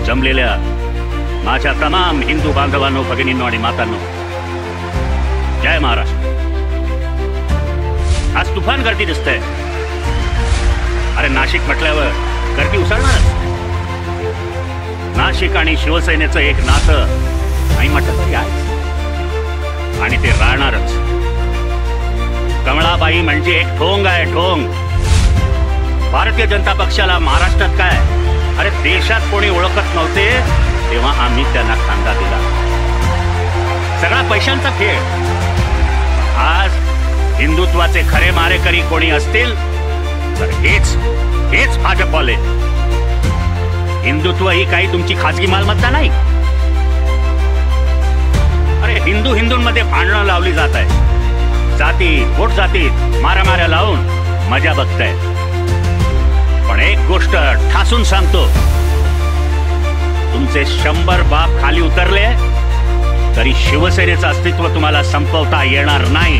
जमलेल्या माझ्या तमाम हिंदू बांधवांनो, भगिनींनो आणि मातांनो, जय महाराष्ट्र. आज तुफान गर्दी दिसतंय. अरे नाशिक म्हटल्यावर गर्दी उसळणारच. नाशिक आणि शिवसेनेचं एक नातं नाही म्हटलं तरी आहे आणि ते राहणारच. कमळाबाई म्हणजे एक ठोंग आहे, ठोंग. भारतीय जनता पक्षाला महाराष्ट्रात काय, अरे देशात कोणी ओळखत नव्हते तेव्हा आम्ही त्यांना खांदा दिला. सगळा पैशांचा खेळ. आज हिंदुत्वाचे खरे मारेकरी कोणी असतील तर हेच भाजपवाले. हिंदुत्व ही काही तुमची खाजगी मालमत्ता नाही. अरे हिंदूंमध्ये भांडणं लावली जात आहे. जाती पोट जातीत मारामाऱ्या लावून मजा बघताय. पण एक गोष्ट ठासून सांगतो, तुमचे 100 बाप खाली उतरले तरी शिवसेनेचं अस्तित्व तुम्हाला संपवता येणार नाही.